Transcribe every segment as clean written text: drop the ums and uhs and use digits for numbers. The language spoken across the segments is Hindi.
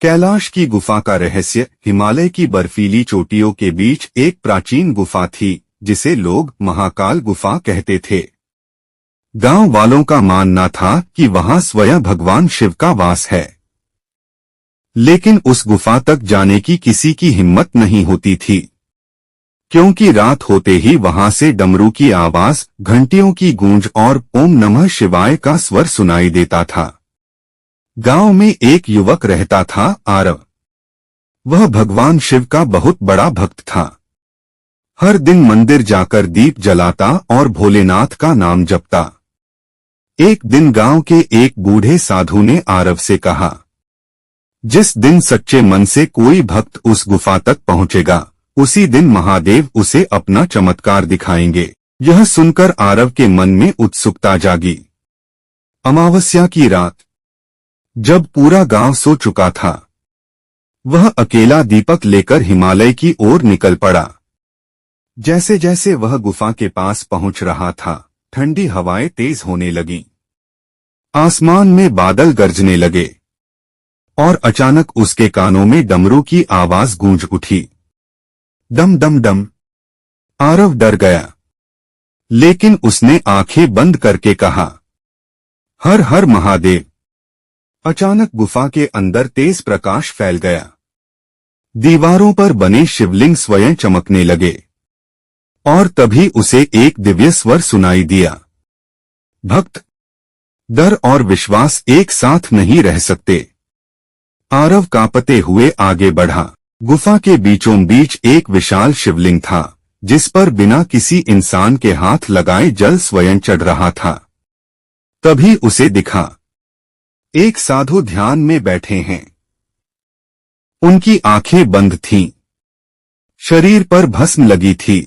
कैलाश की गुफा का रहस्य। हिमालय की बर्फीली चोटियों के बीच एक प्राचीन गुफा थी जिसे लोग महाकाल गुफा कहते थे। गांव वालों का मानना था कि वहां स्वयं भगवान शिव का वास है, लेकिन उस गुफा तक जाने की किसी की हिम्मत नहीं होती थी, क्योंकि रात होते ही वहां से डमरू की आवाज, घंटियों की गूंज और ओम नमः शिवाय का स्वर सुनाई देता था। गांव में एक युवक रहता था, आरव। वह भगवान शिव का बहुत बड़ा भक्त था। हर दिन मंदिर जाकर दीप जलाता और भोलेनाथ का नाम जपता। एक दिन गांव के एक बूढ़े साधु ने आरव से कहा, जिस दिन सच्चे मन से कोई भक्त उस गुफा तक पहुंचेगा, उसी दिन महादेव उसे अपना चमत्कार दिखाएंगे। यह सुनकर आरव के मन में उत्सुकता जागी। अमावस्या की रात, जब पूरा गांव सो चुका था, वह अकेला दीपक लेकर हिमालय की ओर निकल पड़ा। जैसे जैसे वह गुफा के पास पहुंच रहा था, ठंडी हवाएं तेज होने लगीं। आसमान में बादल गरजने लगे और अचानक उसके कानों में डमरू की आवाज गूंज उठी। डम डम डम। आरव डर गया, लेकिन उसने आंखें बंद करके कहा, हर हर महादेव। अचानक गुफा के अंदर तेज प्रकाश फैल गया। दीवारों पर बने शिवलिंग स्वयं चमकने लगे और तभी उसे एक दिव्य स्वर सुनाई दिया, भक्त, डर और विश्वास एक साथ नहीं रह सकते। आरव कांपते हुए आगे बढ़ा। गुफा के बीचों बीच एक विशाल शिवलिंग था, जिस पर बिना किसी इंसान के हाथ लगाए जल स्वयं चढ़ रहा था। तभी उसे दिखा, एक साधु ध्यान में बैठे हैं। उनकी आंखें बंद थीं, शरीर पर भस्म लगी थी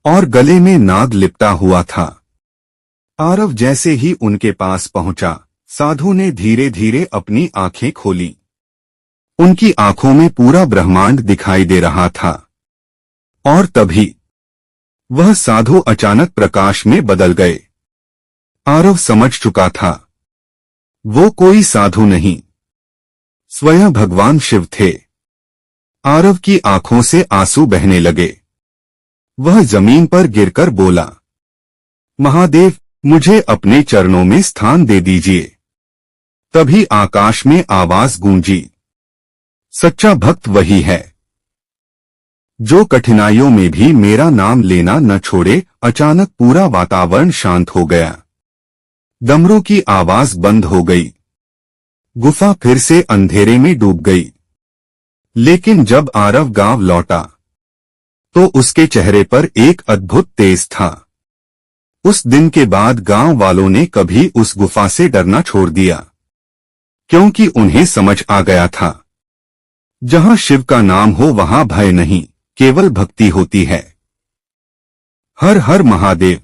और गले में नाग लिपटा हुआ था। आरव जैसे ही उनके पास पहुंचा, साधु ने धीरे धीरे अपनी आंखें खोली। उनकी आंखों में पूरा ब्रह्मांड दिखाई दे रहा था और तभी वह साधु अचानक प्रकाश में बदल गए। आरव समझ चुका था, वो कोई साधु नहीं, स्वयं भगवान शिव थे। आरव की आंखों से आंसू बहने लगे। वह जमीन पर गिरकर बोला, महादेव, मुझे अपने चरणों में स्थान दे दीजिए। तभी आकाश में आवाज गूंजी, सच्चा भक्त वही है जो कठिनाइयों में भी मेरा नाम लेना न छोड़े। अचानक पूरा वातावरण शांत हो गया। डमरू की आवाज बंद हो गई। गुफा फिर से अंधेरे में डूब गई। लेकिन जब आरव गांव लौटा, तो उसके चेहरे पर एक अद्भुत तेज था। उस दिन के बाद गांव वालों ने कभी उस गुफा से डरना छोड़ दिया, क्योंकि उन्हें समझ आ गया था, जहां शिव का नाम हो वहां भय नहीं, केवल भक्ति होती है। हर हर महादेव।